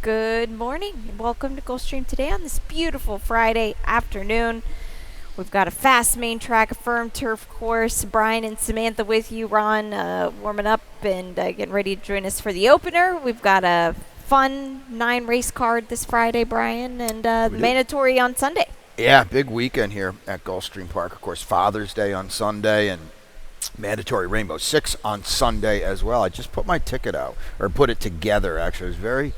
Good morning. Welcome to Gulfstream today on this beautiful Friday afternoon. We've got a fast main track, a firm turf course. Brian and Samantha with you. Ron warming up and getting ready to join us for the opener. We've got a fun 9-race card this Friday, Brian, and mandatory on Sunday. Yeah, big weekend here at Gulfstream Park. Of course, Father's Day on Sunday and mandatory Rainbow Six on Sunday as well. I just put my ticket out, or put it together, actually. It was very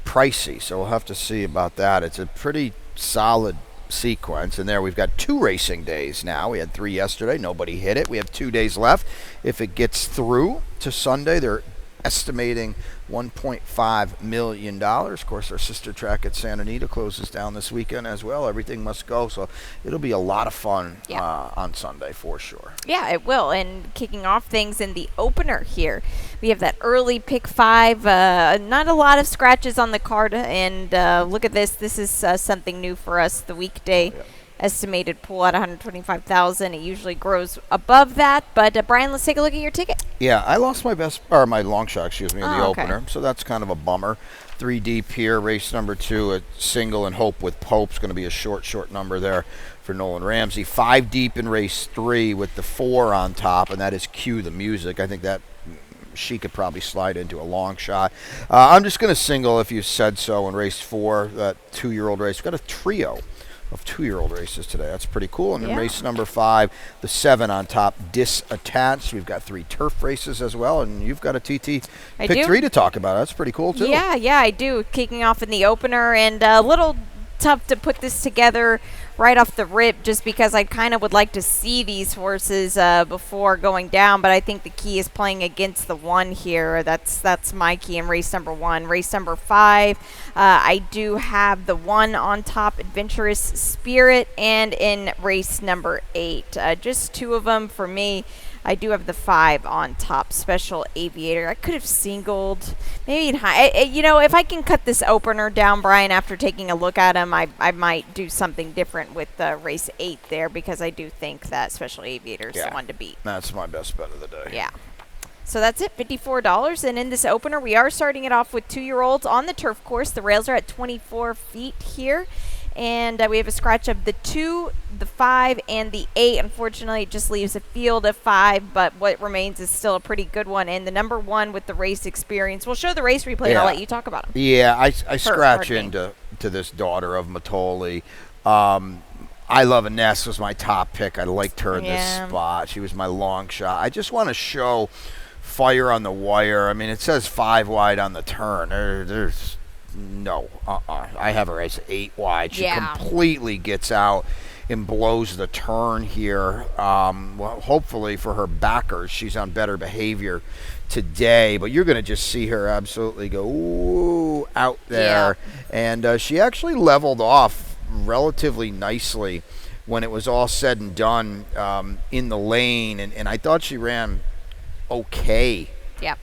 pricey, so we'll have to see about that. It's a pretty solid sequence, and there we've got 2 racing days now. We had 3 yesterday. Nobody hit it. We have 2 days left. If it gets through to Sunday, they're estimating $1.5 million. Of course, our sister track at Santa Anita closes down this weekend as well. Everything must go, so it'll be a lot of fun on Sunday for sure. Yeah, it will. And kicking off things in the opener here, we have that early pick 5. Not a lot of scratches on the card, and look at this. This is something new for us. The weekday estimated pool at $125,000. It usually grows above that. But Brian, let's take a look at your ticket. Yeah, I lost my long shot, in the opener, so that's kind of a bummer. 3 deep here, race number 2, a single and Hope with Pope's going to be a short number there for Nolan Ramsey. 5 deep in race 3 with the 4 on top, and that is Cue the Music. I think that she could probably slide into a long shot. I'm just going to single if you said so in race 4, that 2-year-old race. We've got a trio of 2-year-old races today. That's pretty cool. And then race number 5, the 7 on top, Disattached. We've got 3 turf races as well, and you've got a TT pick 3 to talk about. That's pretty cool too. Yeah, I do. Kicking off in the opener, and a little tough to put this together right off the rip, just because I kind of would like to see these horses before going down. But I think the key is playing against the 1 here. That's my key in race number 1. Race number 5, I do have the 1 on top, Adventurous Spirit, and in race number 8, just 2 of them for me. I do have the 5 on top, Special Aviator. I could have singled, maybe in high. If I can cut this opener down, Brian, after taking a look at him, I might do something different with race 8 there, because I do think that Special Aviator is the one to beat. That's my best bet of the day. Yeah. So that's it, $54. And in this opener, we are starting it off with 2-year-olds on the turf course. The rails are at 24 feet here. And we have a scratch of the 2, the 5, and the 8. Unfortunately, it just leaves a field of 5, but what remains is still a pretty good one. And the number 1 with the race experience. We'll show the race replay, and I'll let you talk about him. Yeah, I scratch into this daughter of Matoli. I Love a Nest was my top pick. I liked her in this spot. She was my long shot. I just want to show Fire on the Wire. I mean, it says 5 wide on the turn. There's no, I have her as 8 wide. She completely gets out and blows the turn here. Well, hopefully for her backers, she's on better behavior today. But you're going to just see her absolutely go out there. And she actually leveled off relatively nicely when it was all said and done in the lane. And I thought she ran okay,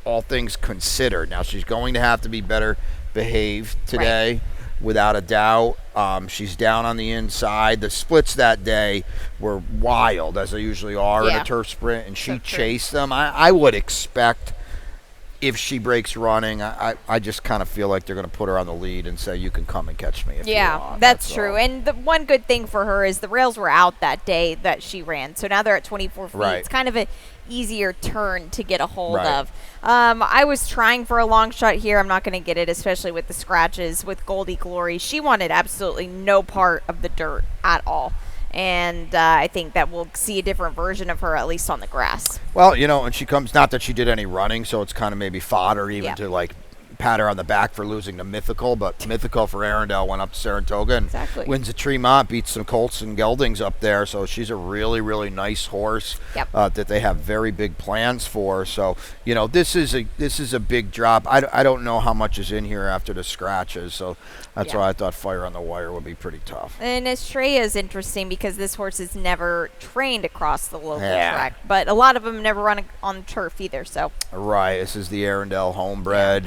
all things considered. Now, she's going to have to be better behaved today, without a doubt. She's down on the inside. The splits that day were wild, as they usually are in a turf sprint, and she chased them. I would expect, if she breaks running, I just kind of feel like they're going to put her on the lead and say, you can come and catch me if you want. That's true. All. And the one good thing for her is the rails were out that day that she ran. So now they're at 24 feet. It's kind of an easier turn to get a hold of. I was trying for a long shot here. I'm not going to get it, especially with the scratches with Goldie Glory. She wanted absolutely no part of the dirt at all. And I think that we'll see a different version of her, at least on the grass. Well, and she comes, not that she did any running, so it's kind of maybe fodder even to pat her on the back for losing to Mythical, but Mythical for Arundel went up to Saratoga and wins at Tremont, beats some Colts and Geldings up there, so she's a really, really nice horse that they have very big plans for. So, this is a big drop. I don't know how much is in here after the scratches, so that's why I thought Fire on the Wire would be pretty tough. And Estrella is interesting because this horse is never trained across the local track, but a lot of them never run on turf either. So this is the Arundel homebred.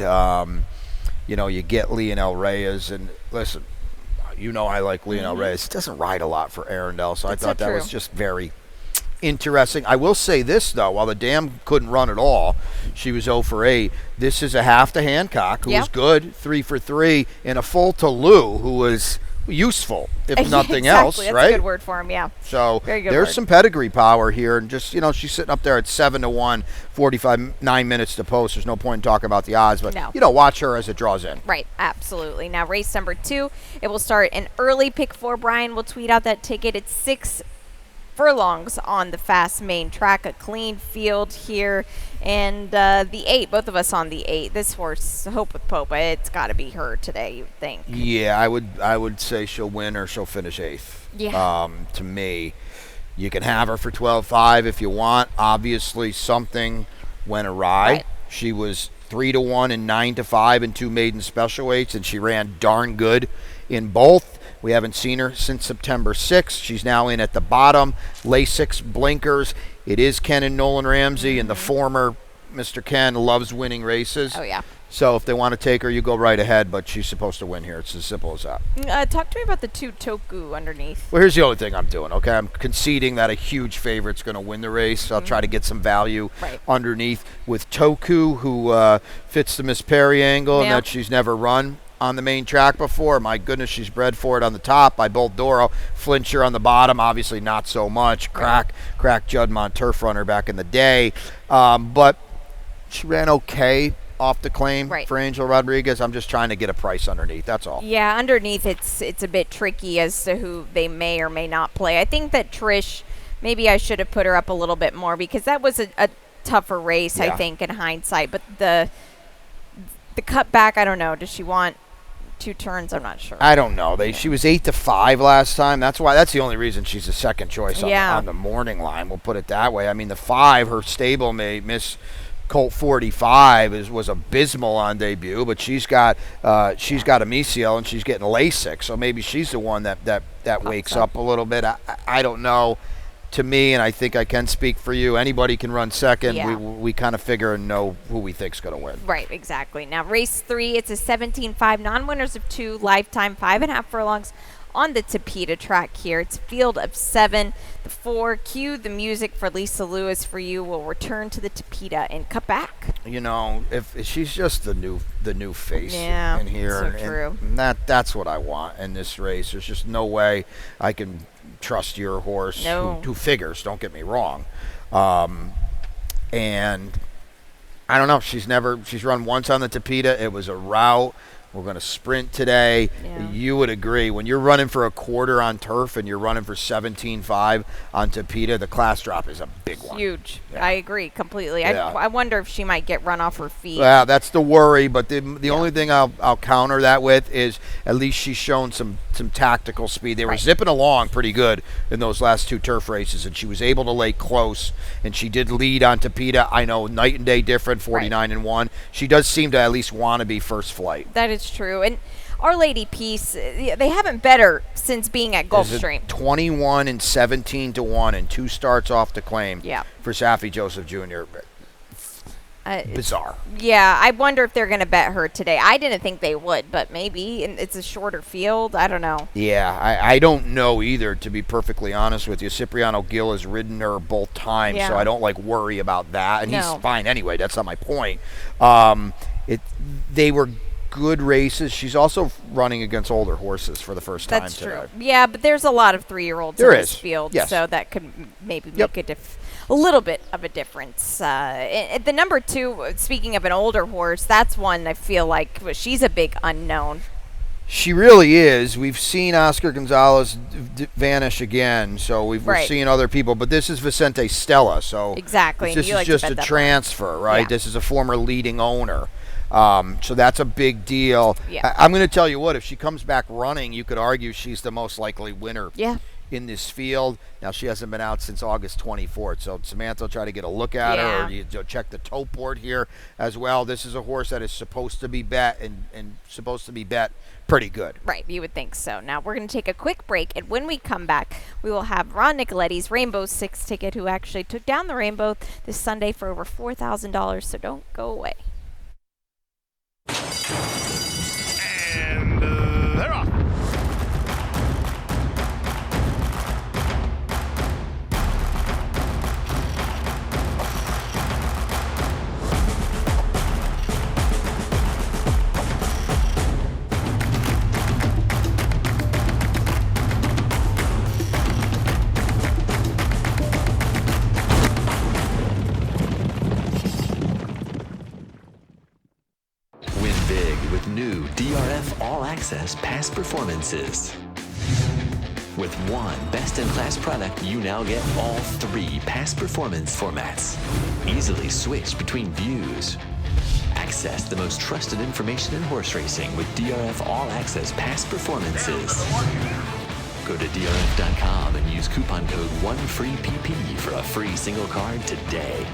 You get Leonel Reyes, and listen, I like Leonel Reyes. He doesn't ride a lot for Arundel, so I thought that was just very interesting. I will say this, though. While the dam couldn't run at all, she was 0 for 8. This is a half to Hancock, who was good, 3 for 3, and a full to Lou, who was useful, if nothing else, That's right? a good word for him, yeah. So Very good there's word. some pedigree power here, and just, she's sitting up there at 7 to 1, 9 minutes to post. There's no point in talking about the odds, but, watch her as it draws in. Right, absolutely. Now, race number 2, it will start an early pick 4. Brian will tweet out that ticket. It's 6 furlongs on the fast main track, a clean field here, and the 8, both of us on the 8. This horse, Hope with Pope, it's got to be her today, you would think. Yeah, I would say she'll win or she'll finish 8th. Yeah. To me, you can have her for 12.5 if you want. Obviously, something went awry. Right. She was 3 to 1 and 9 to 5 in 2 maiden special weights, and she ran darn good in both. We haven't seen her since September 6th. She's now in at the bottom. Lasix blinkers. It is Ken and Nolan Ramsey, and the former Mr. Ken loves winning races. Oh, yeah. So if they want to take her, you go right ahead, but she's supposed to win here. It's as simple as that. Talk to me about the 2 Toku underneath. Well, here's the only thing I'm doing, okay? I'm conceding that a huge favorite's going to win the race. I'll try to get some value underneath with Toku, who fits the Miss Perry angle, and that she's never run on the main track before. My goodness, she's bred for it on the top by Bolt Doro. Flincher on the bottom, obviously not so much. Crack Judd turf runner back in the day. But she ran okay off the claim for Angel Rodriguez. I'm just trying to get a price underneath. That's all. Yeah, underneath it's a bit tricky as to who they may or may not play. I think that Trish, maybe I should have put her up a little bit more because that was a tougher race, I think, in hindsight. But the cut back, I don't know. Does she want 2 turns? I'm not sure. I don't know. She was 8 to 5 last time. That's the only reason she's a second choice on the morning line. We'll put it that way. I mean, the 5, her stablemate, Miss Colt 45, was abysmal on debut, but she's got Amicio and she's getting LASIK, so maybe she's the one that wakes up a little bit. I don't know. To me, and I think I can speak for you, anybody can run second. Yeah. We kind of figure and know who we think's going to win. Right, exactly. Now, race 3, it's a 17.5, non-winners of 2, lifetime 5.5 furlongs on the Tapeta track here. It's a field of 7. The 4, cue the music for Lisa Lewis for you, will return to the Tapeta and cut back. If she's just the new face in here, so true. And that's what I want in this race. There's just no way I can trust your horse who figures, don't get me wrong. And I don't know, she's run once on the Tapeta. It was a rout. We're going to sprint today. Yeah. You would agree. When you're running for a quarter on turf and you're running for 17.5 on Tapeta, the class drop is a big one. Huge. Yeah. I agree completely. Yeah. I wonder if she might get run off her feet. Yeah, that's the worry. But the only thing I'll counter that with is at least she's shown some tactical speed. They were zipping along pretty good in those last 2 turf races, and she was able to lay close, and she did lead on Tapeta. I know night and day different, 49-1. She does seem to at least want to be first flight. That is true. And Our Lady Peace, they haven't bet her since being at Gulfstream. 21 and 17 to 1 and 2 starts off the claim for Safi Joseph Jr. Bizarre. Yeah, I wonder if they're going to bet her today. I didn't think they would, but maybe. And it's a shorter field. I don't know. Yeah, I don't know either, to be perfecly honest with you. Cipriano Gil has ridden her both times, so I don't worry about that. And he's fine anyway. That's not my point. They were good races. She's also running against older horses for the first time today. That's true. Yeah, but there's a lot of 3-year-olds in this field, so that could maybe make a little bit of a difference. The number 2, speaking of an older horse, that's one I feel like she's a big unknown. She really is. We've seen Oscar Gonzalez vanish again, so we're seeing other people. But this is Vicente Stella, so exactly. This is just a transfer, right? Yeah. This is a former leading owner. So that's a big deal. Yeah. I'm going to tell you what, if she comes back running, you could argue she's the most likely winner in this field. Now, she hasn't been out since August 24th, so Samantha will try to get a look at her, or you check the tote board here as well. This is a horse that is supposed to be bet and supposed to be bet pretty good. Right, you would think so. Now, we're going to take a quick break, and when we come back, we will have Ron Nicoletti's Rainbow Six ticket, who actually took down the Rainbow this Sunday for over $4,000, so don't go away. And they're off. Access past performances. With one best-in-class product, you now get all 3 past performance formats. Easily switch between views. Access the most trusted information in horse racing with DRF All Access past performances. Go to drf.com and use coupon code 1FREEPP for a free single card today.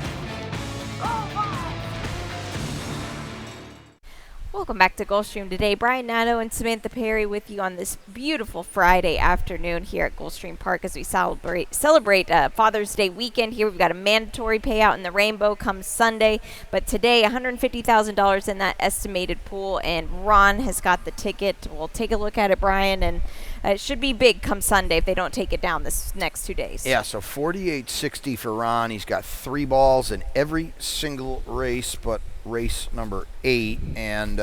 Welcome back to Gulfstream today. Brian Nato and Samantha Perry with you on this beautiful Friday afternoon here at Gulfstream Park as we celebrate Father's Day weekend here. We've got a mandatory payout in the Rainbow come Sunday, but today $150,000 in that estimated pool, and Ron has got the ticket. We'll take a look at it, Brian, and it should be big come Sunday if they don't take it down this next 2 days. Yeah, so 48.60 for Ron. He's got 3 balls in every single race but race number 8, and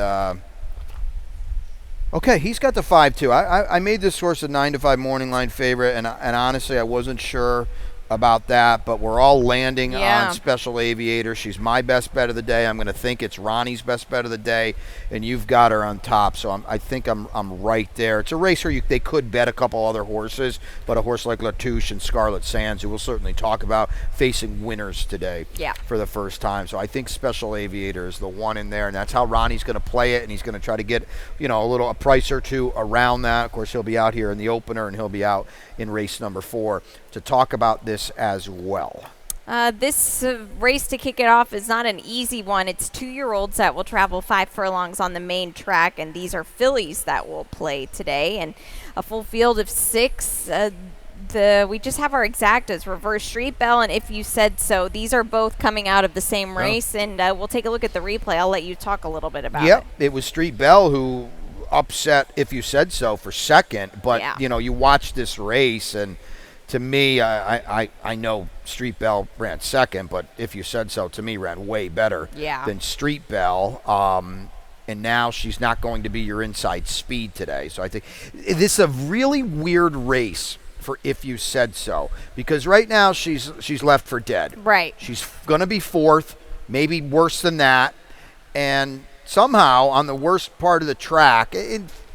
okay, he's got the 5-2. I made this horse a 9-5 morning line favorite, and honestly, I wasn't sure about that, but we're all landing on Special Aviator. She's my best bet of the day. I'm going to think it's Ronnie's best bet of the day, and you've got her on top, so I think I'm right there. It's a race where they could bet a couple other horses, but a horse like Latouche and Scarlet Sands, who we'll certainly talk about, facing winners today for the first time. So I think Special Aviator is the one in there, and that's how Ronnie's going to play it, and he's going to try to get a price or two around that. Of course, he'll be out here in the opener, and he'll be out in race number 4 to talk about this as well. This race to kick it off is not an easy one. It's 2-year-olds that will travel 5 furlongs on the main track, and these are fillies that will play today, and a full field of 6. We just have our exactas, Reverse Street Bell and If You Said So. These are both coming out of the same race, and we'll take a look at the replay. I'll let you talk a little bit about it. It was Street Bell who upset If You Said So for second, but you watch this race, and to me, I know Street Bell ran second, but If You Said So to me ran way better than Street Bell. And now she's not going to be your inside speed today. So I think this is a really weird race for If You Said So, because right now she's left for dead. Right. She's going to be 4th, maybe worse than that, and somehow on the worst part of the track,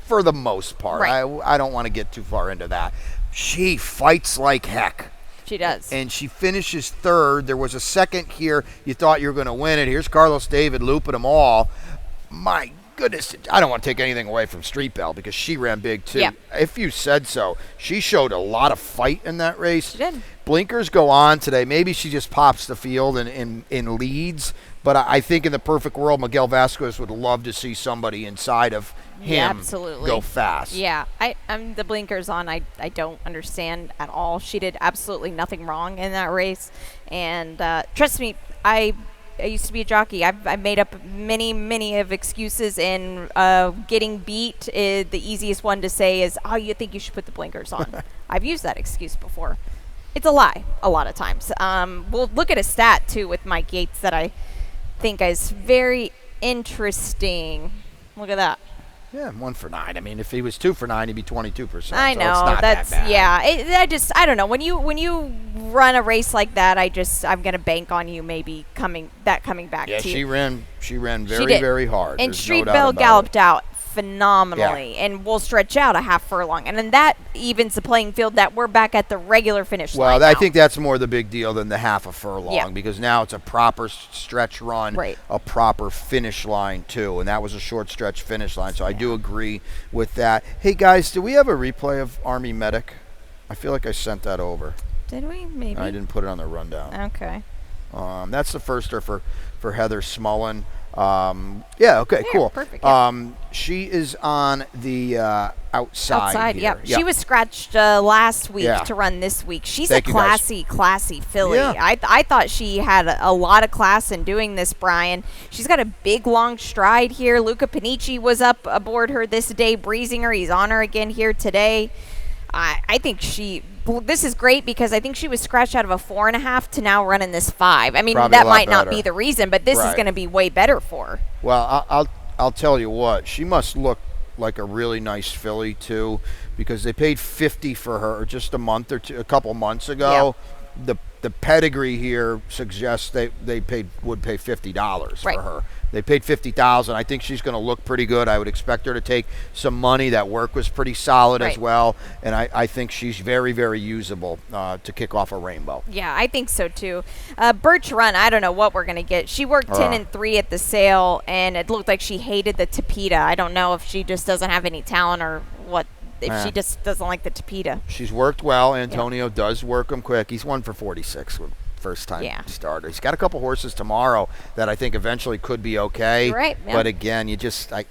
for the most part, I don't want to get too far into that, she fights like heck. She does. And she finishes 3rd. There was a second here. You thought you were going to win it. Here's Carlos David looping them all. My goodness, I don't want to take anything away from Street Bell because she ran big too. Yeah. If You Said So, she showed a lot of fight in that race. She did. Blinkers go on today. Maybe she just pops the field and leads. But I think in the perfect world, Miguel Vasquez would love to see somebody inside of him go fast. Yeah, I'm the blinkers on. I don't understand at all. She did absolutely nothing wrong in that race. And trust me, I used to be a jockey. I've made up many of excuses, and getting beat, the easiest one to say is, oh, you think you should put the blinkers on. I've used that excuse before. It's a lie a lot of times. We'll look at a stat, too, with Mike Yates that I think is very interesting. Look at that. Yeah, 1 for 9. I mean, if he was 2 for 9, he'd be 22%. I know, so it's not that's that bad. I don't know. When you run a race like that, I'm gonna bank on you maybe coming back to you. Yeah, she ran very hard. And There's Street no Bell doubt galloped about out phenomenally, and will stretch out a half furlong, and then that evens the playing field that we're back at the regular finish line. Well, I think that's more the big deal than the half a furlong, because now it's a proper stretch run, a proper finish line too, and that was a short stretch finish line. So I do agree with that. Hey guys, do we have a replay of Army Medic? I feel like I sent that over. Did we? Maybe I didn't put it on the rundown. Okay. That's the firster for Heather Smullen. Okay, cool. Perfect. She is on the outside here. Yeah. She was scratched last week to run this week. She's a classy filly. Yeah. I thought she had a lot of class in doing this, Brian. She's got a big, long stride here. Luca Panici was up aboard her this day, breezing her. He's on her again here today. I think this is great because I think she was scratched out of a 4.5 to now running this 5. I mean, probably that might not be the reason, but this is going to be way better for her. Well, I'll tell you what, she must look like a really nice filly too, because they paid $50 for her just a couple months ago. The the pedigree here suggests they would pay $50 Right. for her. They paid $50,000. I think she's going to look pretty good. I would expect her to take some money. That work was pretty solid as Right. well, and I think she's very, very usable to kick off a rainbow. Yeah, I think so too. Birch Run, I don't know what we're gonna get. She worked 10-3 at the sale, and it looked like she hated the Tapeta. I don't know if she just doesn't have any talent or what. If she just doesn't like the Tapeta. She's worked well. Antonio does work him quick. He's 1 for 46 with first-time starter. He's got a couple horses tomorrow that I think eventually could be okay. Right. Yeah. But again,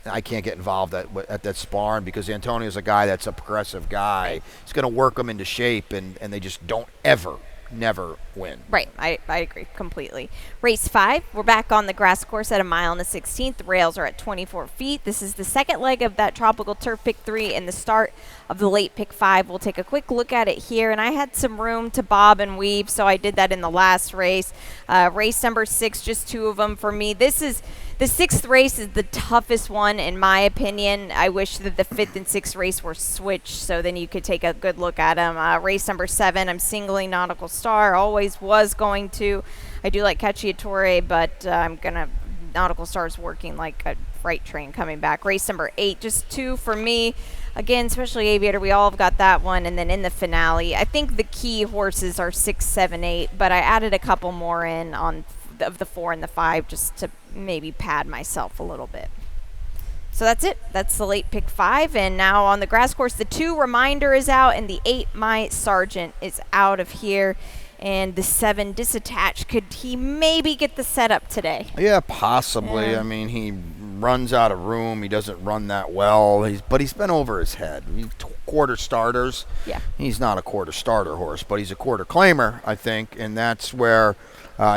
I can't get involved at that sparring because Antonio's a guy that's a progressive guy. Right. He's going to work them into shape, and they just don't never win. Right, I agree completely. Race 5, we're back on the grass course at 1.16 miles. The rails are at 24 feet. This is the second leg of that tropical turf pick 3 and the start of the late pick 5. We'll take a quick look at it here, and I had some room to bob and weave, so I did that in the last race. Race number 6, just 2 of them for me. The 6th race is the toughest one, in my opinion. I wish that the 5th and 6th race were switched, so then you could take a good look at them. Race number 7, I'm singling Nautical Star. Always was going to. I do like Cacciatore, but I'm going to. Nautical Star's working like a freight train coming back. Race number 8, just 2 for me. Again, especially Aviator, we all have got that one. And then in the finale, I think the key horses are 6, 7, 8, but I added a couple more in of the 4 and the 5 just to maybe pad myself a little bit. So that's it. That's the late pick 5. And now on the grass course, the 2 Reminder is out, and the 8 My Sergeant is out of here. And the 7 Disattached, could he maybe get the setup today? Yeah, possibly. Yeah. I mean, he runs out of room. He doesn't run that well. But he's been over his head. Quarter starters. Yeah. He's not a quarter starter horse, but he's a quarter claimer, I think, and that's where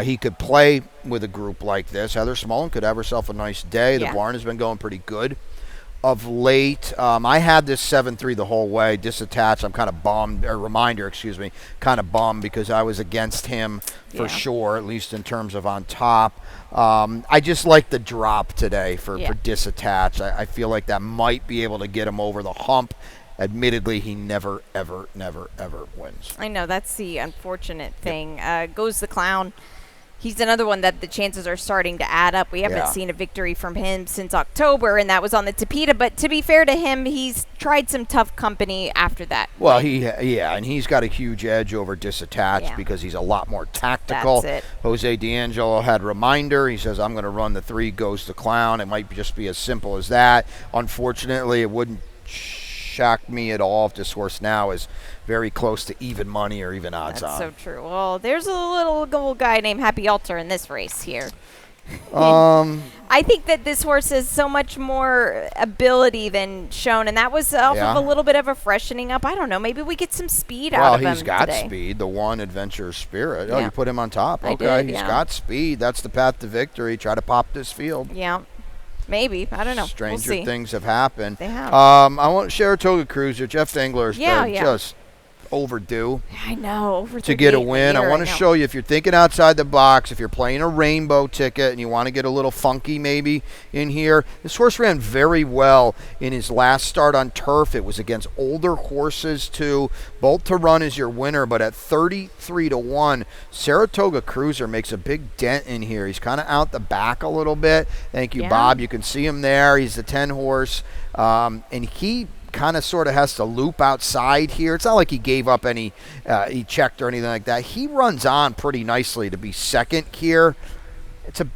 he could play with a group like this. Heather Smullen could have herself a nice day. The barn has been going pretty good of late. I had this 7-3 the whole way. Disattached, I'm kind of bummed, or Reminder, excuse me, kind of bummed because I was against him for sure, at least in terms of on top. I just like the drop today for Disattached. I feel like that might be able to get him over the hump. Admittedly, he never, ever wins. I know, that's the unfortunate thing. Goes the Clown. He's another one that the chances are starting to add up. We haven't seen a victory from him since October, and that was on the Tapeta. But to be fair to him, he's tried some tough company after that. Well, and he's got a huge edge over Disattached because he's a lot more tactical. That's it. Jose D'Angelo had Reminder. He says, I'm going to run the 3, Goes the Clown. It might just be as simple as that. Unfortunately, it wouldn't shock me at all if this horse now is very close to even money or even odds on. That's so true. Well, there's a little gold guy named Happy Altar in this race here. I think that this horse has so much more ability than shown, and that was off of a little bit of a freshening up. I don't know. Maybe we get some speed out of him. Well, he's got today. speed. The 1 Adventure Spirit. Yeah. Oh, you put him on top. I Okay, did, he's got speed. That's the path to victory. Try to pop this field. Yeah. Maybe. I don't know. Stranger we'll see. things have happened. They have. I want Saratoga Cruiser. Jeff Dingler's been just overdue. I know. To get a win. I want to show you, if you're thinking outside the box, if you're playing a rainbow ticket and you want to get a little funky maybe in here, this horse ran very well in his last start on turf. It was against older horses too. Bolt to Run is your winner, but at 33-1, Saratoga Cruiser makes a big dent in here. He's kind of out the back a little bit. Thank you, Bob. You can see him there. He's the 10 horse, and he kind of sort of has to loop outside here. It's not like he gave up any, he checked or anything like that. He runs on pretty nicely to be second here.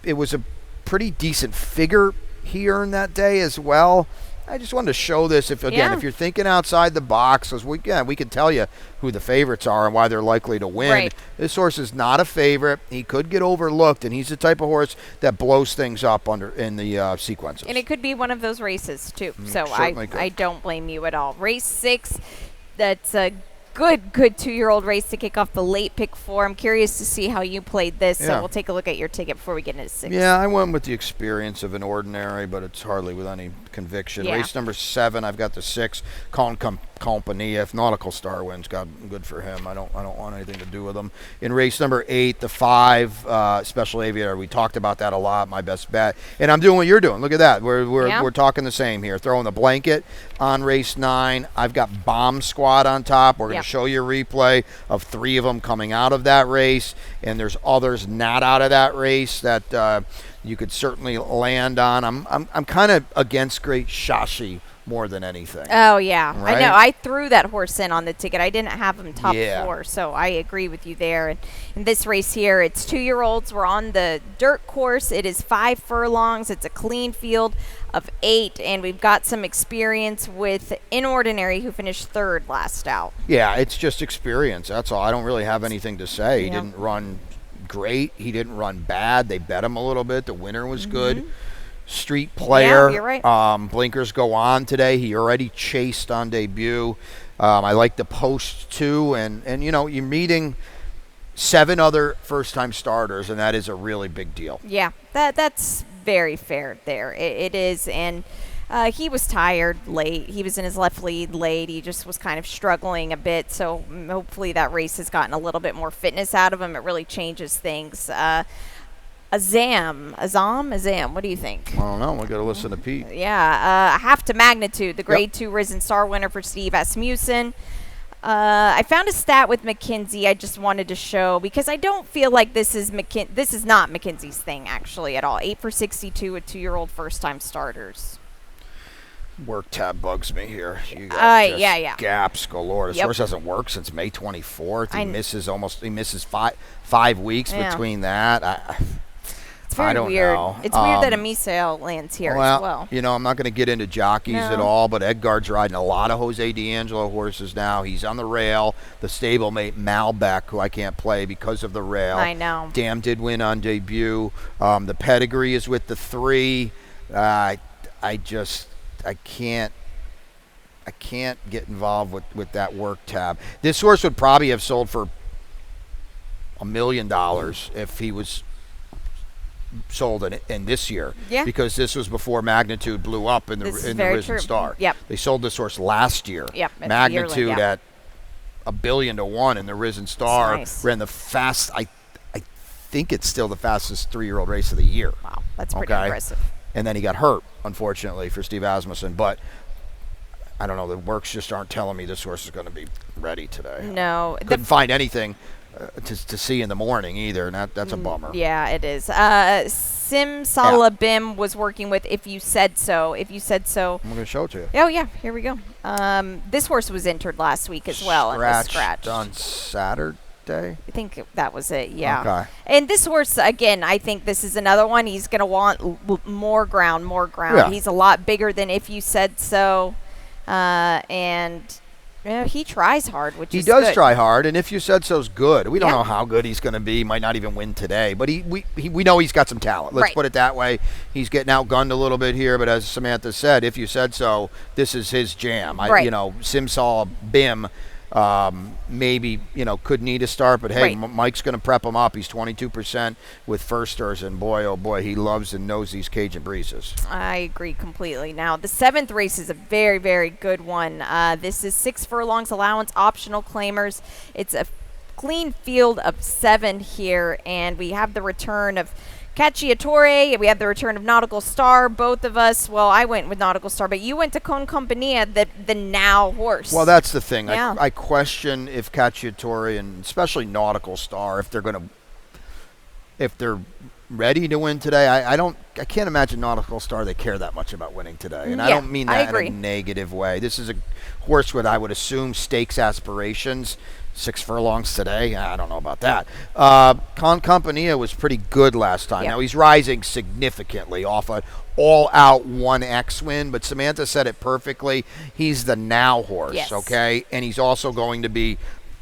It was a pretty decent figure he earned that day as well. I just wanted to show this. If you're thinking outside the box, because we can tell you who the favorites are and why they're likely to win. Right. This horse is not a favorite. He could get overlooked, and he's the type of horse that blows things up in the sequences. And it could be one of those races too. So certainly could. I don't blame you at all. Race 6, that's a good 2-year-old race to kick off the late pick 4. I'm curious to see how you played this, so we'll take a look at your ticket before we get into 6. Yeah, I went with the experience of an ordinary, but it's hardly with any conviction. Yeah. Race number 7, I've got the 6, Company. If Nautical Star wins, God, good for him. I don't want anything to do with him. In race number 8, the 5, Special Aviator. We talked about that a lot. My best bet, and I'm doing what you're doing. Look at that. We're talking the same here. Throwing the blanket on race 9. I've got Bomb Squad on top. We're going to show you a replay of 3 of them coming out of that race, and there's others not out of that race that you could certainly land on. I'm kind of against Great Shashi more than anything. Oh, yeah. Right? I know. I threw that horse in on the ticket. I didn't have him top 4, so I agree with you there. And in this race here, it's 2-year-olds. We're on the dirt course. It is 5 furlongs. It's a clean field of 8, and we've got some experience with Inordinary, who finished 3rd last out. Yeah, it's just experience. That's all. I don't really have anything to say. He didn't run great. He didn't run bad. They bet him a little bit. The winner was good. Street player. Yeah, you're right. Blinkers go on today. He already chased on debut. I like the post too, and you know, you're meeting 7 other first-time starters, and that is a really big deal. Yeah, that's very fair there. It is, and he was tired late. He was in his left lead late. He just was kind of struggling a bit, so hopefully that race has gotten a little bit more fitness out of him. It really changes things. Azam, what do you think? I don't know. We got to listen to Pete. Yeah, half to Magnitude, the Grade 2 Risen Star winner for Steve Asmussen. I found a stat with McKinsey I just wanted to show because I don't feel like this is not McKinsey's thing actually at all. 8 for 62 with 2-year-old first-time starters. Work tab bugs me here. You got gaps galore. This horse hasn't worked since May 24th. He misses five weeks between that. It's very weird. Know. It's weird that Amisael lands here as well. You know, I'm not going to get into jockeys at all, but Edgard's riding a lot of Jose D'Angelo horses now. He's on the rail. The stablemate Malbec, who I can't play because of the rail. I know. Dam did win on debut. The pedigree is with the 3. I can't get involved with that work tab. This horse would probably have sold for $1 million if he was sold in this year. Yeah. Because this was before Magnitude blew up in the Risen Star. Yep. They sold this horse last year. Yep. Magnitude at $1 billion to 1 in the Risen Star. Nice. Ran the fast. I think it's still the fastest 3-year-old race of the year. Wow, that's pretty impressive. And then he got hurt, unfortunately, for Steve Asmussen. But I don't know. The works just aren't telling me this horse is going to be ready today. No. Couldn't find anything to see in the morning either, and that's a bummer. Yeah, it is. Simsalabim was working with If You Said So. If You Said So. I'm going to show it to you. Oh, yeah. Here we go. This horse was entered last week as well. Scratched on Saturday. I think that was it, yeah. Okay. And this horse, again, I think this is another one. He's going to want more ground. Yeah. He's a lot bigger than If You Said So. And he tries hard, which is good. He does try hard, and If You Said So's good. We don't know how good he's going to be. He might not even win today, but we know he's got some talent. Let's put it that way. He's getting outgunned a little bit here, but as Samantha said, If You Said So, this is his jam. Simsalabim maybe, could need a start, but hey, Mike's going to prep him up. He's 22% with firsters, and boy, oh boy, he loves and knows these Cajun breezes. I agree completely. Now, the 7th race is a very, very good one. This is 6 furlongs allowance, optional claimers. It's a clean field of 7 here, and we have the return of Cacciatore. We have the return of Nautical Star. Both of us, well, I went with Nautical Star, but you went to Con Compania, the now horse. Well, that's the thing. Yeah. I question if Cacciatore and especially Nautical Star, if they're ready to win today. I can't imagine Nautical Star they care that much about winning today, and I don't mean that in a negative way. This is a horse with, I would assume, stakes aspirations. 6 furlongs today. I don't know about that. Con Compania was pretty good last time. Now he's rising significantly off an all-out 1X win, but Samantha said it perfectly. He's the now horse, okay? And he's also going to be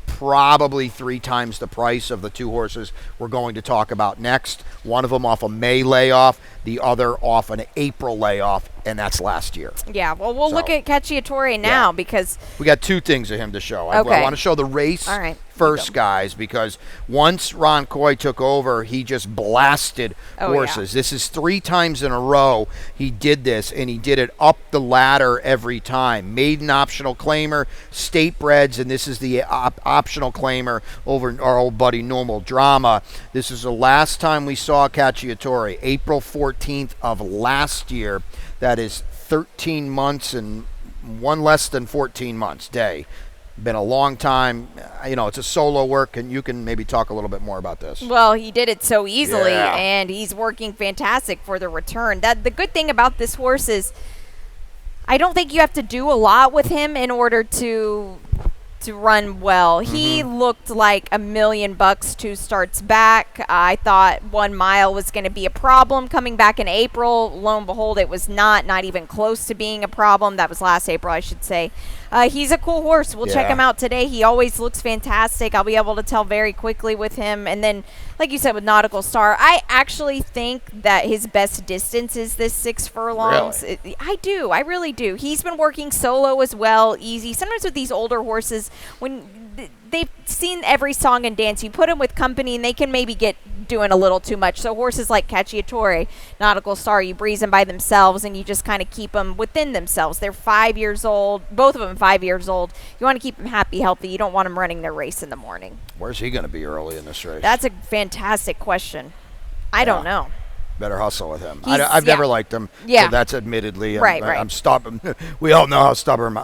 probably 3 times the price of the 2 horses we're going to talk about next. One of them off a May layoff, the other off an April layoff, and that's last year. Yeah, well, we'll look at Cacciatore now because we got 2 things of him to show. Okay. I want to show the race first, guys, because once Ron Coy took over, he just blasted horses. This is 3 times in a row he did this, and he did it up the ladder every time. Maiden optional claimer, state breds, and this is the optional claimer over our old buddy Normal Drama. This is the last time we saw Cacciatore, April 14th of last year. That is 13 months and one less than 14 months day. Been a long time. It's a solo work, and you can maybe talk a little bit more about this. Well, he did it so easily, Yeah. and he's working fantastic for the return. The good thing about this horse is I don't think you have to do a lot with him in order to run well. He looked like $1,000,000 2 starts back. I thought 1 mile was going to be a problem coming back in April. Lo and behold, it was not even close to being a problem. That was last April, I should say. He's a cool horse. We'll check him out today. He always looks fantastic. I'll be able to tell very quickly with him. And then, like you said, with Nautical Star, I actually think that his best distance is this 6 furlongs. Really? I do. I really do. He's been working solo as well, easy. Sometimes with these older horses, when they've seen every song and dance, you put them with company and they can maybe get doing a little too much. So horses like Cacciatore, Nautical Star, you breeze them by themselves and you just kind of keep them within themselves. They're 5 years old, both of them 5 years old. You want to keep them happy, healthy. You don't want them running their race in the morning. Where's he going to be early in this race? That's a fantastic question. I don't know. Better hustle with him. He's- I've never liked him. Yeah. So that's admittedly. Right. I'm stubborn. We all know how stubborn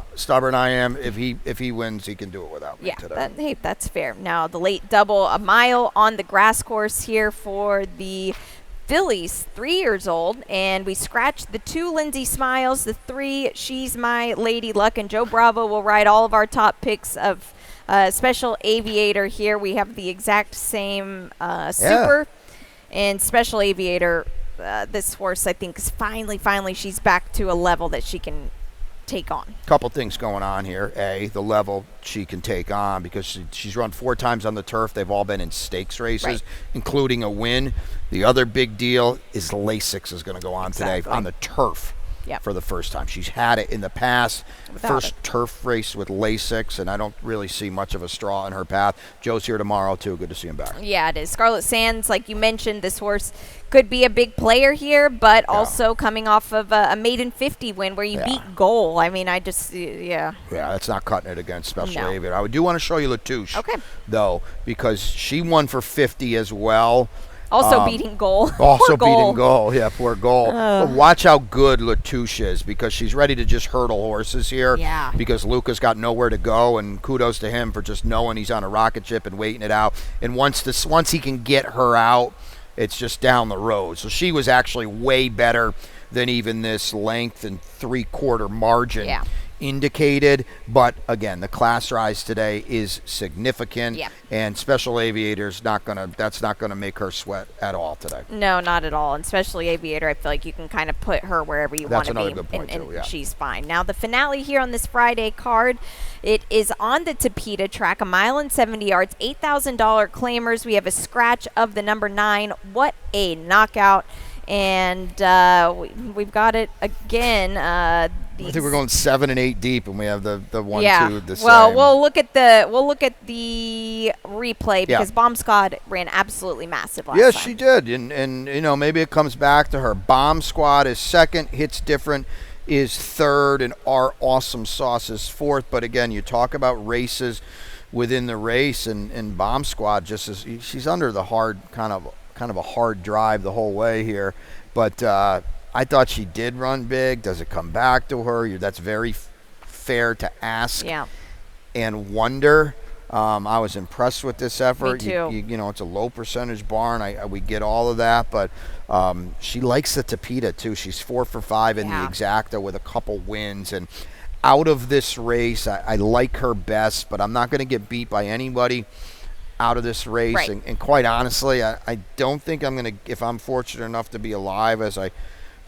I am. If he wins, he can do it without me Yeah, today. that's fair. Now, the late double, a mile on the grass course here for the Phillies, 3 years old. And we scratched the 2 Lindsay Smiles, the 3 She's My Lady Luck. And Joe Bravo will ride all of our top picks of Special Aviator here. We have the exact same Super and Special Aviator. This horse, I think, is finally she's back to a level that she can take on. Couple things going on here. The level she can take on because she's run 4 times on the turf. They've all been in stakes races, including a win. The other big deal is Lasix is going to go on today on the turf. For the first time. She's had it in the past. First turf race with Lasix, and I don't really see much of a straw in her path. Joe's here tomorrow, too. Good to see him back. Yeah, it is. Scarlet Sands, like you mentioned, this horse could be a big player here, but also coming off of a maiden 50 win where you beat Goal. I mean, Yeah, that's not cutting it against Special Aviator. I do want to show you Latouche, though, because she won for 50 as well. Also beating Goal. Beating Goal. Yeah, poor Goal. But watch how good Latouche is because she's ready to just hurdle horses here. Yeah. Because Luca's got nowhere to go, and kudos to him for just knowing he's on a rocket ship and waiting it out. And once he can get her out, it's just down the road. So she was actually way better than even this length and 3/4 margin indicated. But again, the class rise today is significant, and Special Aviator's that's not gonna make her sweat at all today. No, not at all. And Special Aviator, I feel like you can kind of put her wherever you want to be. That's another good point, and she's fine. Now the finale here on this Friday card, it is on the Tapeta track, 1 mile and 70 yards, $8,000 claimers. We have a scratch of the number 9. What a knockout! And we've got it again. I think we're going 7 and 8 deep, and we have the 1-2 the same. Well, we'll look at the replay because Bomb Squad ran absolutely massive last time. Yes, she did, and maybe it comes back to her. Bomb Squad is second, Hits Different is third, and Our Awesome Sauce is fourth. But again, you talk about races within the race, and Bomb Squad she's under the hard kind of a hard drive the whole way here, but I thought she did run big. Does it come back to her? That's very fair to ask and wonder. I was impressed with this effort. Me too. It's a low percentage barn. We get all of that, but she likes the Tapeta too. She's 4 for 5 in the exacta with a couple wins, and out of this race, I like her best, but I'm not going to get beat by anybody out of this race. And quite honestly, I don't think I'm going to, if I'm fortunate enough to be alive as I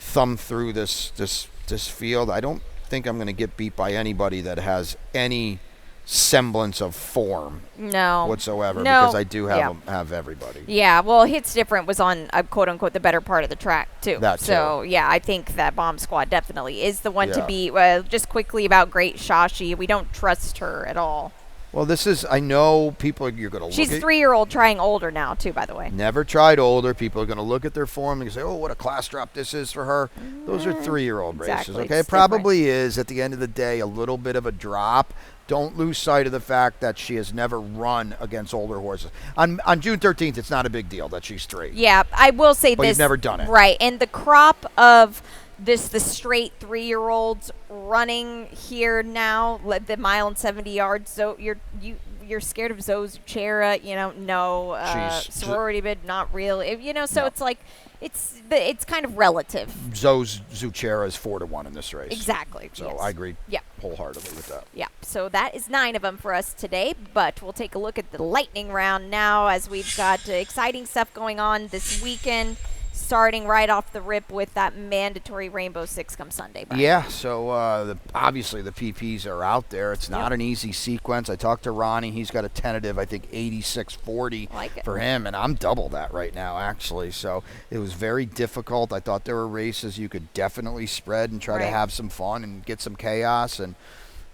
thumb through this field, I don't think I'm going to get beat by anybody that has any semblance of form whatsoever, because I do have everybody. Yeah, well, Hits Different was on quote-unquote the better part of the track, too. So, I think that Bomb Squad definitely is the one to beat. Just quickly about Great Shashi, we don't trust her at all. Well, I know people, you're going to look at. She's 3-year-old trying older now, too, by the way. Never tried older. People are going to look at their form and say, oh, what a class drop this is for her. Those are 3-year-old races, okay? It probably is, at the end of the day, a little bit of a drop. Don't lose sight of the fact that she has never run against older horses. On June 13th, it's not a big deal that she's 3. Yeah, I will say but this. But you've never done it. Right, and the crop of the straight 3-year-olds running here now, the mile and 70 yards. So you're scared of Zoe Zuchera, no. Sorority bid, not really. So No. it's like it's kind of relative. Zoe Zuchera is 4-1 in this race. Exactly. So yes. I agree Yeah. wholeheartedly with that. Yeah, so that is 9 of them for us today, but we'll take a look at the lightning round now as we've got exciting stuff going on this weekend, starting right off the rip with that mandatory Rainbow Six come Sunday, Brian. Yeah, so obviously the PPs are out there. It's not an easy sequence. I talked to Ronnie. He's got a tentative, I think, 86.40 for him, and I'm double that right now, actually. So it was very difficult. I thought there were races you could definitely spread and try to have some fun and get some chaos, and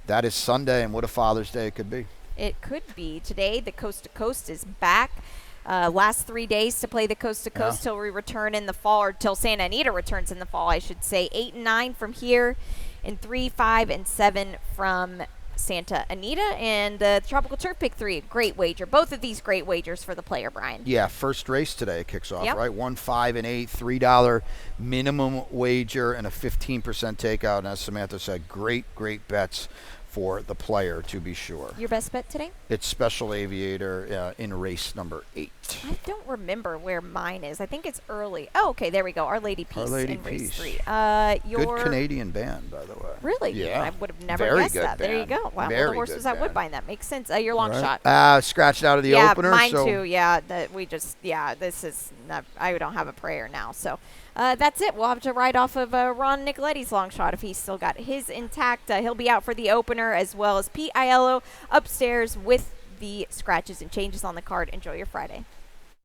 that is Sunday, and what a Father's Day it could be. It could be. Today, the Coast to Coast is back. Last 3 days to play the Coast to Coast till we return in the fall, or till Santa Anita returns in the fall, I should say. 8 and 9 from here, and 3, 5, and 7 from Santa Anita. And the Tropical Turf Pick 3, great wager. Both of these great wagers for the player, Brian. Yeah, first race today kicks off, right? 1, 5, and 8, $3 minimum wager and a 15% takeout. And as Samantha said, great bets for the player, to be sure. Your best bet today? It's Special Aviator in race number 8. I don't remember where mine is. I think it's early. Oh, okay, there we go. Our Lady Peace in race 3. Good Canadian band, by the way. Really? Yeah. I would have never Very guessed good that. There you band. go. Wow, Very well, the horse good was at band. Woodbine. That makes sense. Your long shot. Scratched out of the opener. Mine so too. Yeah, this is not, I don't have a prayer now. So that's it. We'll have to ride off of Ron Nicoletti's long shot if he's still got his intact. He'll be out for the opener, as well as Pete Aiello upstairs with the scratches and changes on the card. Enjoy your Friday.